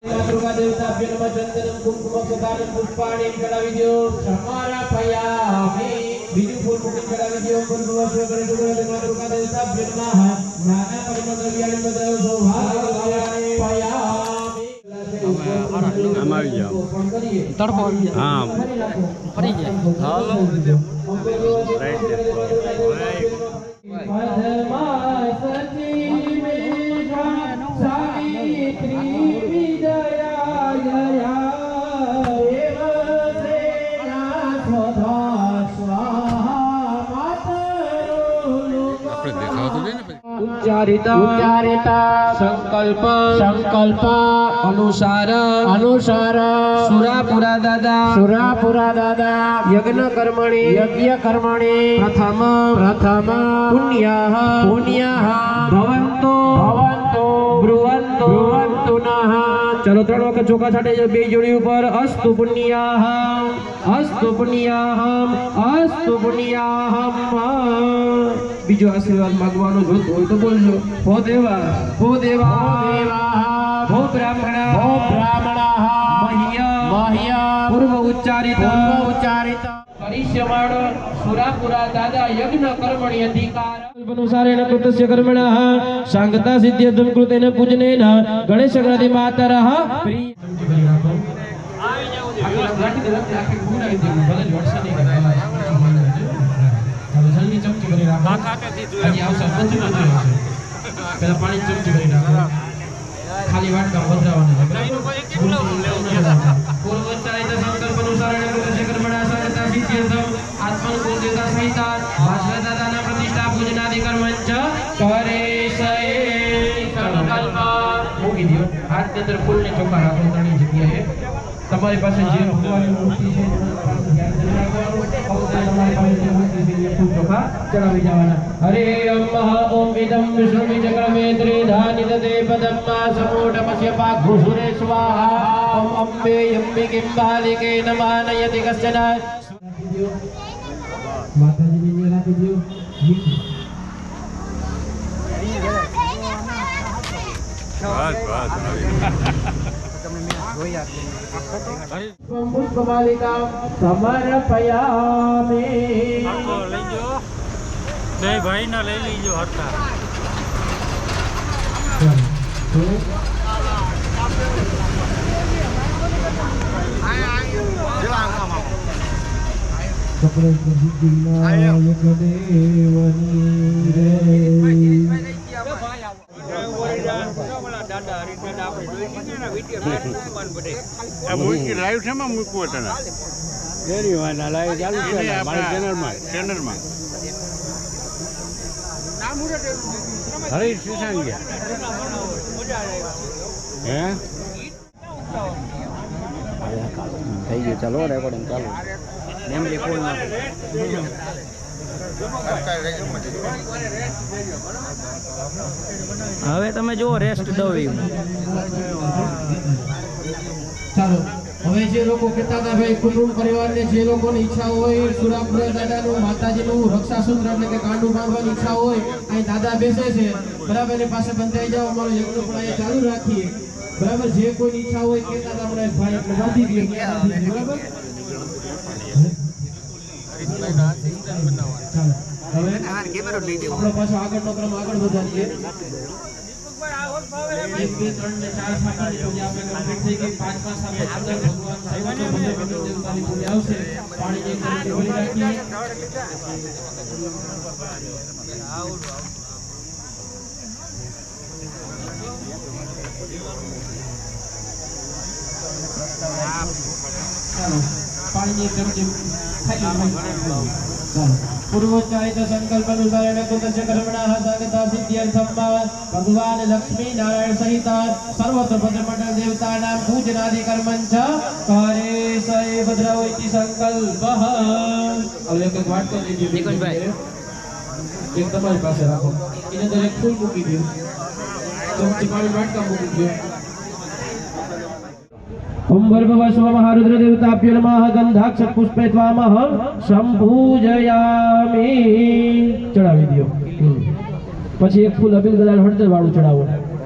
दुर्गा देवता नमः चंदनम कुमकुम सदानम पुष्पाणि चढ़ावी दो समर्पयामि बीजू फूल मुकुट चढ़ावी दो पूर्ववश करे दुर्गा देवता नमः नाना परिमल द्रव्याणि बदल सौभाग्यदायिनी पयामि આમાં આવી જાઓ તડકો આવી જાય હા ફરી જાય હાલો રાઈટ उच्चारिता संकल्प अनुसार सुरापुरा दादा यज्ञ कर्मणि प्रथम पुण्यः भवन्तु ब्रुवन्तु नः चलो 3 वखत चोखा छाटे बे जोड़ी ऊपर अस्तु पुण्याहम बीजो आशीर्वाद मांगवानो जो तो बोलजो हो देवा भो ब्राह्मणा मह्य पूर्व उच्चारित करिष्यमाण सुरापुरा दादा यज्ञ कर्मणि अधिकार अनुसारेण कृतस्य कर्मणः सांगता सिद्ध्यर्थं कृतेन पूजनेन गणेश गणपति मातरः प्रिय चमची भरी રાખો આજે આવશે બધું પેલા પાણી ચમચી ભરી રાખો ખાલી વાટકા ભદ્રાવાના છે પૂર્વોચ્ચારિત સંકલ્પ અનુસારેણ કૃતસ્ય કર્મણા સંગતા સિદ્ધ્યર્થમ આત્મન દેવતા સહિતા ભાસ્કર દાદાના પ્રતિષ્ઠા પૂજનાદિ કર્મંચ કરે સએ સંકલ્પ મૂકી દો હાથની અંદર ફૂલને ચોખ્ખા રાખો ત્રણેય જગ્યાએ તમારી પાસે જે ભગવાનની મૂર્તિ છે चढ़ावी जावाना हरे ओम विदम विष्णु चक्रमे त्रिधानि ददे पदम्मा समूढमस्य पाघुसुरे स्वाहा ओम अम्बे यम्बे किंबालिके नमानयति कश्चन माताजी ने मेरा वीडियो पुष्पमालिका समर्पयामि नहीं भाई ना ले लीजिए हटता कपड़े लाइव છે માં મૂકવો તને વેરી વાના લાઈવ ચાલુ છે મારી ચેનલ માં નામ ઉડે હરી સ્ટેશન ગયા હે થઈ ગયું ચાલો રેકોર્ડિંગ ચાલુ મેમરી ફૂલ ના હવે તમે જો રેસ્ટ દવી ચાલો હવે જે લોકો કહેતા હતા ભાઈ કુટુંબ પરિવારને જે લોકોની ઈચ્છા હોય સુરાપુરા દાદાનું માતાજીનું રક્ષાસૂત્ર એટલે કે કાંડું બાંધવાની ઈચ્છા હોય અહીં દાદા બેસે છે બરાબર એની પાસે બંધાઈ જાઓ અમારો યજ્ઞ પણ અહીંયા ચાલુ રાખીએ બરાબર જે કોઈની ઈચ્છા હોય કહેતા હતા આપણે ભાઈ એટલે બાંધી દઈએ બરાબર હવે આપણો પાછો આગળનો ક્રમ આગળ વધારીએ 1 2 3 ને 4 સ્થાપનાની પૂજા આપણે કમ્પ્લીટ થઈ ગઈ 5 સ્થાપના અંદર ભગવાન સર્વત્ર દેવતાની પૂજા આવશે પાણીની અંદર ભરી રાખીએ ચાલો પાણીની ચમચી ખાલી पूर्वोच्चारित संकल्प अनुसारेण कृतस्य कर्मणः संगता सिद्ध्यर्थं भगवान लक्ष्मी नारायण सहित सर्वत्र भद्रमंडल देवतानां पूजनादि कर्मंच करे सए भद्रव इति संकल्पः अब एक वाट कर दीजिए निकुंज भाई एक તમારી પાસે રાખો એની અંદર એક ફૂલ મૂકી દો ચમચી પાણી વાટકા મૂકી દો ओम भर्गवस्व महारुद्र देवताभ्यो नमः गंधाक्ष पुष्पे त्वामहं संपूजयामि चढ़ावी दियो પછી એક ફૂલ અબીલ ગલાલ હળદર વાળું ચડાવો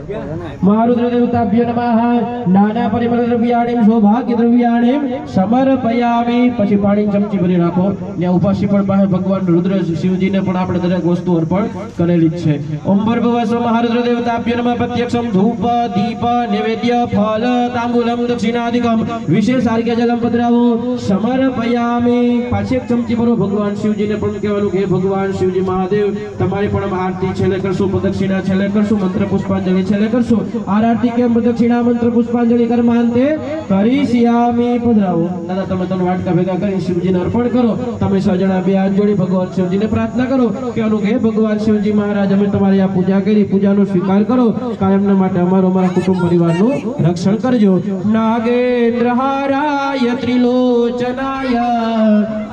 महारुद्र देवताभ्यो नमः नाना परिमल द्रव्याणि सौभाग्य द्रव्याणि समर्पयामि પછી પાણી ચમચી ભરી રાખો ને ઉપાસી પણ પાસે ભગવાન રુદ્ર શિવજીને પણ આપણે દરેક વસ્તુ અર્પણ કરેલી જ છે ઓમ ભર્ગવસ્વ મહારુદ્ર દેવતાભ્યો નમઃ પ્રત્યક્ષમ ધૂપ દીપ નૈવેદ્ય ફળ તાંબૂલમ દક્ષિણાદિકમ વિશેષ આર્ઘ્ય જલમ પધરાવો સમર્પયામિ પાછી એક ચમચી ભરો ભગવાન શિવજીને પણ કહેવાનું કે ભગવાન શિવજી મહાદેવ તમારી પણ આરતી છેલ્લે કરશું પ્રદક્ષિણા છેલ્લે કરશું મંત્ર પુષ્પાંજલિ છેલ્લે કરશું આરતી કે પ્રદક્ષિણા મંત્ર પુષ્પાંજલિ કર્માંતે કરીશ્યામિ પધરાવો દાદા તમે ત્રણ વાટકા ભેગા કરી શિવજીને અર્પણ કરો તમે સજણા બે હાથ જોડી ભગવાન શિવજીને પ્રાર્થના કરો કે અનુગે ભગવાન શિવજી મહારાજ અમે તમારી આ પૂજા કરી પૂજાનો સ્વીકાર કરો કાયમના માટે અમારા કુટુંબ પરિવારનું રક્ષણ કરજો નાગેન્દ્રહારાય ત્રિલોચનાય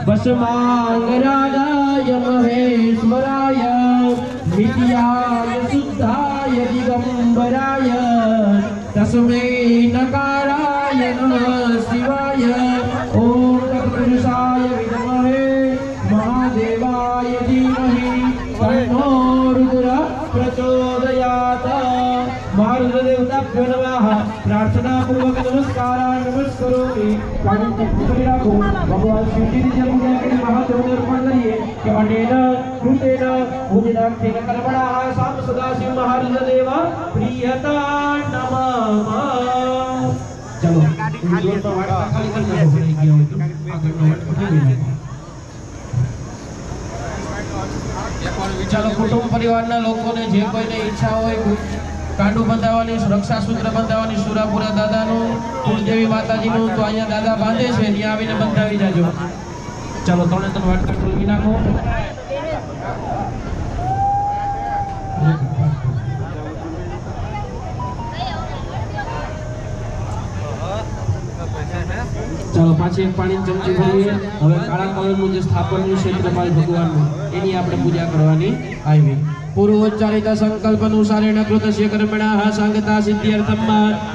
ભસ્માંગરાગાય મહેશ્વરાય વિદ્યાય શુદ્ધાય દિગંબરાય તસ્मै નકારાય નમઃ શિવાય ઓમ તત્પુરુષાય વિદ્મહે મહાદેવાય ધીમહિ તન્નો રુદ્ર પ્રચોદયાત महारुद्र देवताभ्यो नमः प्रार्थना पूर्वक नमस्कारान् नमस्करोमि पाणी चमची राखो भगवान शिवजीની જે પૂજા કરી મહાદેવને અર્પણ કરીએ કે અનેન કૃતેન પૂજનાર્થેન કર્મણા સામ સદાશિવ મહારુદ્ર દેવ પ્રિયતા નમઃ ચલો જોરમાં વાર્તા ખાલી કરી નાખો ભણી ગયા હોય તો આગળનો વાર્તા કરી નાખો ચાલો કુટુંબ પરિવારના લોકોને જે કોઈને ઈચ્છા હોય કાંડુ બંધાવવાની સુરક્ષા સૂત્ર બંધાવવાની સુરાપુરા દાદાનું કુળદેવી માતાજીનું તો અહીંયા દાદા બાંધે છે ત્યાં આવીને બંધાવી જાજો ચાલો ત્રણે ત્રણ વાટકા ટોલવી નાખો ચાલો પાછી એક પાણી ચમચી ભરીએ હવે કાળા કલરનું જે સ્થાપનનું ક્ષેત્રપાલ ભગવાનનું એની આપણે પૂજા કરવાની આવી पूर्वोच्चारित संकल्पनुसारेण कृतस्य कर्मणः सांगता सिद्ध्यर्थम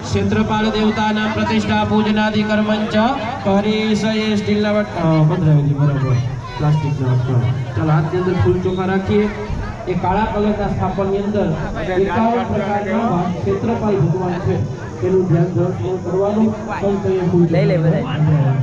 क्षेत्रपाल देवतानां प्रतिष्ठा पूजनादि कर्मंच करिष्ये स्टील બંધરાવી બરાબર પ્લાસ્ટિક ના ચાલો હાથ ની અંદર ફૂલ ચોખા રાખીએ એ કાળા કલરના સ્થાપન ની અંદર 51 પ્રકારના ક્ષેત્રપાલ ભગવાન છે તેનું ધ્યાન કરવાનું સંતોએ ફૂલ લઈ લે બધા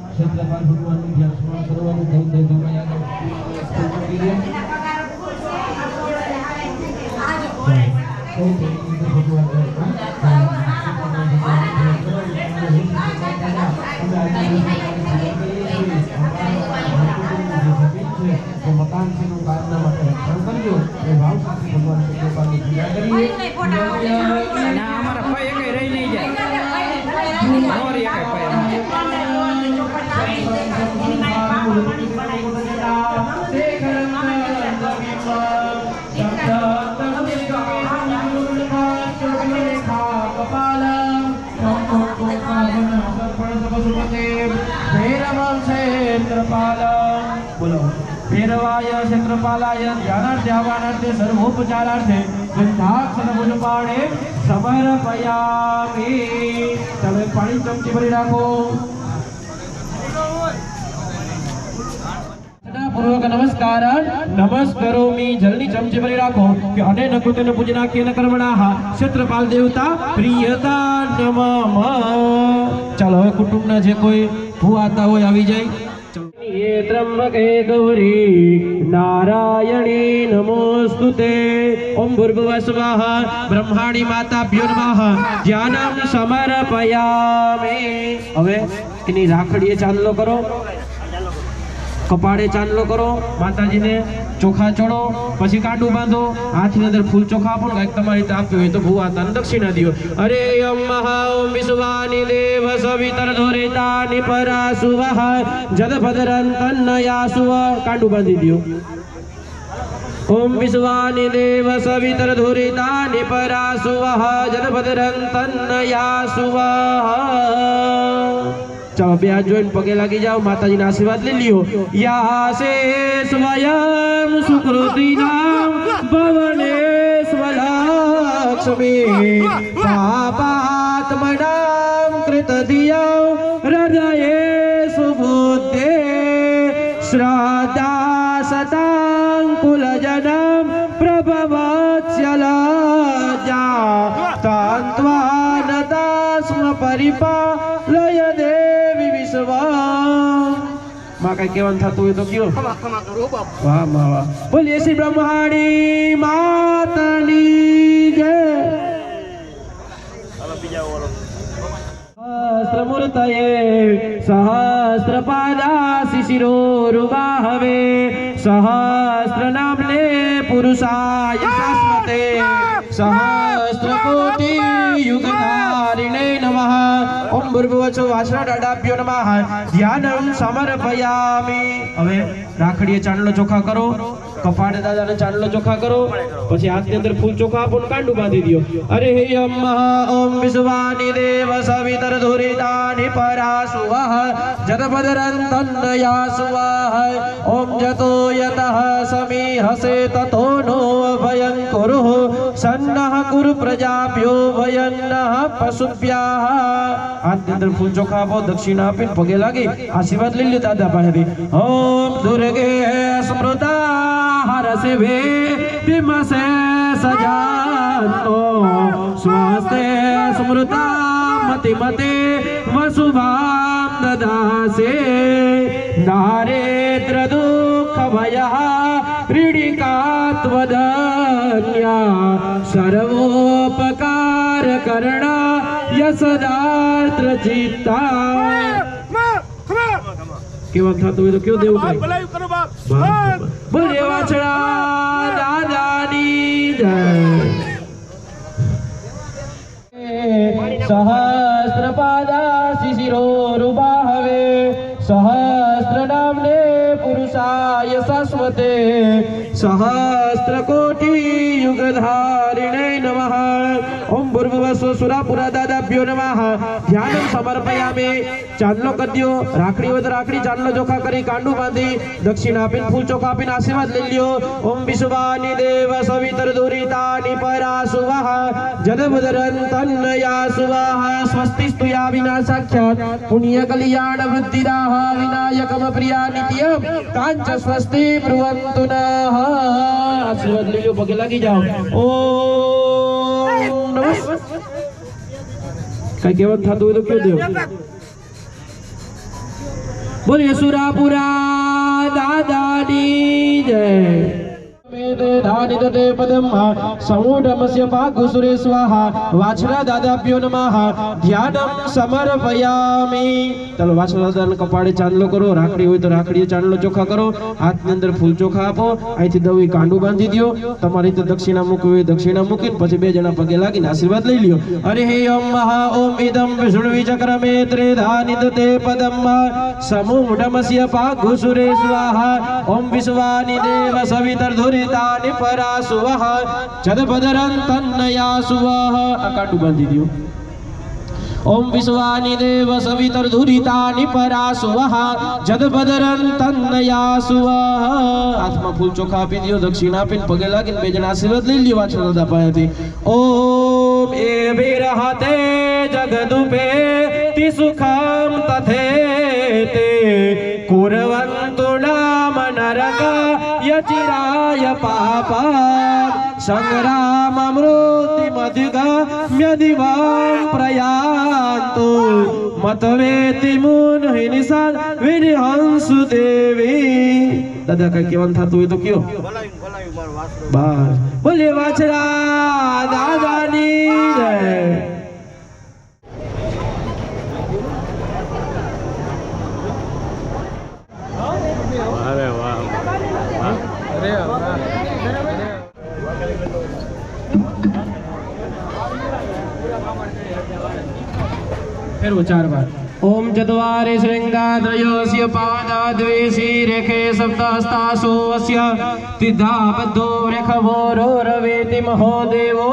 ક્ષેત્રપાલ ભગવાનનું ધ્યાન સ્મરણ કરવાનું ગૌ દેવમાં યાદ મકાન છે નું કામના માટે રક્ષણ કરજો એ ભાવ સાથે ભગવાન ક્ષેત્રપાલની પૂજા કરીએ ના અમારા ભાઈ એક રહી નહીં જાય ઓર એક ભાઈ बोलो भैरवाय क्षेत्रपालाय ध्यानार्थे आवाहनार्थे सर्वोपचारार्थे गंधाक्षरपुष्पाणे समर्पयामि चलो पानी चमची भरी राखो पूर्वक नमस्कार नमस्करोमि जलनी चमची भरी राखो कि अनेन कृतेन पूजनाख्येन कर्मणः क्षेत्रपाल देवता प्रियता नमः चलो હવે કુટુંબના જે કોઈ ભૂઆતા હોય આવી જાય ये त्र्यंबके गौरी नारायणी नमोस्तुते ओम भूर्भुवः स्वः ब्रह्माणी माताभ्यो नमः ज्ञानं समर्पयामि હવે એની રાખડીએ ચાંદલો કરો કપાળે ચાંદલો કરો માતાજીને ચોખા ચડો પછી કાંડું બાંધો હાથની અંદર ફૂલ ચોખા આપો ને તમારી રીતે આપ્યું હોય તો ભૂવાતાને દક્ષિણા દિયો અરે ઓમ ઓમ વિશ્વાની દેવ સવિતર ધોરેતાની પરાસુવઃ જદભદ્રં તન્નયાસુવ કાંડું બાંધી દિયો ओम विश्वानि देव सवितरधुरितानि परासुवः जनपदरं तन्नयासुवः। चलो બે હાથ જોઈને પગે લાગી જાઓ, માતાજીના આશીર્વાદ લઈ લ્યો। યાસે સ્વયં સુકૃતિનામ ભવનેશ્વરલક્ષ્મી પાપાત્મનામ કૃતધિયો હૃદયે સુબુદ્ધે શ્રદ્ધા સતાંકુલજનમ પ્રભવત્સ્યલજા તાન્ત્વાનતાસ્મ પરિપાલય દેવી વિશ્વા। માં કઈ કહેવાનું થતું હોય તો કયો? વાહ વાહ વાહ, બોલીએ શ્રી બ્રહ્માણી માતાની જય। સહસ્રમૂર્તયે સહસ્રપાદાસી શિરોરુબાહવે સહસ્રનામ્ને પુરુષાય શાશ્વતે સહસ્રકોટિ યુગધારિણે નમઃ। ઓમ ભૂર્ભુવઃ વાસણાડાભ્યો નમઃ। ધ્યાનમ સમર્પયામિ। હવે રાખડીએ ચાંદલો ચોખા કરો, કપાળે દાદાને ચાંદલો ચોખા કરો, પછી હાથની અંદર ફૂલ ચોખા આપો ને કાંડું બાંધી દો। અરે યમ ઓમ વિશ્વાનિ દેવ સવિતર ધુરિતાનિ પરાસુવઃ જતપદરં તન્નયાસુવઃ। ઓમ જતો યતઃ સમીહસે તતો નો ભયં કુરુઃ સન્નઃ કુરુ પ્રજાભ્યો ભયન્નઃ પશુભ્યઃ। હાથની અંદર ફૂલ ચોખા આપો, દક્ષિણા આપીને પગે લાગી આશીર્વાદ લઈ લે દાદા પાસેથી। ઓમ દુર્ગે સ્મૃતા હરસે વે વિમસે સજાતો સ્વસ્તે સ્મૃતા મતિ મતે વસુભામ દદાસે। દારિદ્ર દુઃખ ભયઃ ऋणिकात्वदन्या सर्वोपकार करणा यशदार्थ चित्ता। કેવા થતું હોય તો કયો દેવું કઈ બોલે વાછડા દાદાની જય। સહસ્રપાદાસી શિરોરુબાહવે સહસ્રનામ્ને પુરુષાય શાશ્વતે સહસ્રકોટિ યુગધારિણે નમઃ। ઓમ ભૂર્ભુવઃ સુરાપુરા દાદાભ્યો નમઃ। ધ્યાનમ સમર્પયામિ। ચાંદલો કરી દ્યો, રાખડી હોય તો રાખડી ચાંદલો ચોખા કરી કાંડું બાંધી દક્ષિણા આપીને ફૂલ ચોખા આપીને આશીર્વાદ લઈ લ્યો। ઓમ વિશ્વાનિ દેવ સવિતર દુરિતાનિ પરાસુવઃ જનપદરં તન્નયાસુવઃ। સ્વસ્તિસ્તુ યા વિના સાક્ષાત પુણ્ય કલ્યાણ વૃદ્ધિદાહ વિનાયકમ પ્રિયા નિત્યમ કાંચ સ્વસ્તિ બ્રુવંતુ નઃ। આશીર્વાદ લઈ લો, પગે લાગી જાઓ। ઓમ નમઃ। કઈ કહેવાનું થતું હોય તો કયો દેવ બોલીએ સુરાપુરા દાદાની જય। ધાનિદતે પદમ સમૂઢમસ્ય પાગુસુરે સ્વાહા। વાછરા દાદાભ્યો નમઃ। ધ્યાનમ સમર્પયામિ। ચાલો વાછરા દાદાને કપાળે ચાંદલો કરો, રાખડી હોય તો રાખડીએ ચાંદલો ચોખા કરો, હાથની અંદર ફૂલ ચોખા આપો, અહીંથી દવી કાંડું બાંધી દો, તમારી રીતે દક્ષિણા મૂકવી હોય દક્ષિણા મૂકીને પછી બે જણા પગે લાગીને આશીર્વાદ લઈ લ્યો। અરે હે ઓમ મહા ઓમ ઇદમ વિષ્ણુ વિચક્રમે ત્રિધાનિદતે પદમ સમૂઢમસ્ય પાગુસુરે સ્વાહા। ઓમ વિશ્વાનિ દેવ સવિતર ધુરિતાનિ પરાસુવઃ જતપદરં તન્નયાસુવઃ। આ કાંડું બાંધી દો। ओम विश्वानि देव सवितर धुरितानि परासुवः जदपदरं तन्नयासुवः। हाथમાં ફૂલ ચોખા આપી દો, દક્ષિણા આપીને પગે લાગીને બે જણા આશીર્વાદ લઈ લ્યો વાછરા દાદા પાસેથી। ઓમ એ વિરહતે જગદુપે તિ સુખમ તથેતે कुर्वन्तु नाम नरकाय चिराय पापं संग्राममृत्युमधिगम्य दिवां प्रयान्तु मतवेति मुनिः विरहंसु देवी। दादा कई केवन थતું હોય તો કયો બસ બોલે વાછરા દાદાની જય। અરે વાહ, અરે વાહ। ફેરવો 4 વાર। ओम चत्वारि शृंगात्रयोस्य पादाद्वे शिरेखे सप्तहस्तासो अस्य तिद्धाबद्धो रेखवोरोरवेति महोदेवो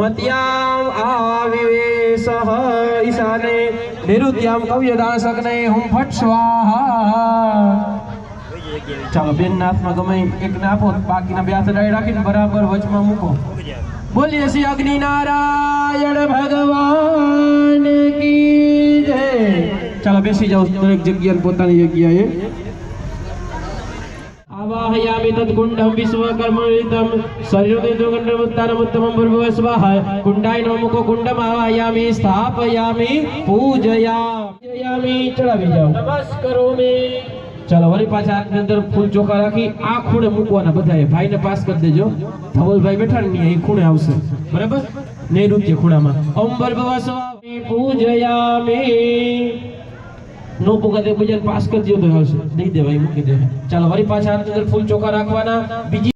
मत्याम् आविवेशः ईशाने निरुद्यां कव्यदासग्ने हुं फट् स्वाहा ચાલો બેન નાથમાં ગમે એક ને આપો બાકીના બે હાથ ડાળી રાખીને બરાબર વચમાં મૂકો બોલીએ શ્રી અગ્નિ નારાયણ ભગવાન કી જય ચાલો બેસી જાઓ દરેક જગ્યાએ પોતાની જગ્યાએ आवाहयामि तत्कुण्डं विश्वकर्मणितं शरीरते दुर्गन्धमुत्तानमुत्तमं भूर्भुवः स्वाहा कुण्डाय नमो कुण्डम् आवाहयामि स्थापयामि पूजयामि चढ़ावी जाओ नमस्करोमि चलो वरी पाछा आखनी अंदर फूल चोखा राखी आ खूणे मूकवाना बधाए भाई ने पास कर देजो धवल भाई बैठा ने ई खूणे आवशे बराबर नैऋत्य खूणामां ओम भूर्भुवः स्वाहा पूजयामि नो पुगा दे बजन पास कर दियो तो आवशे नहीं देवाय मूकी दे चलो वरी पाछा अंदर फूल चोखा राखवाना बीजी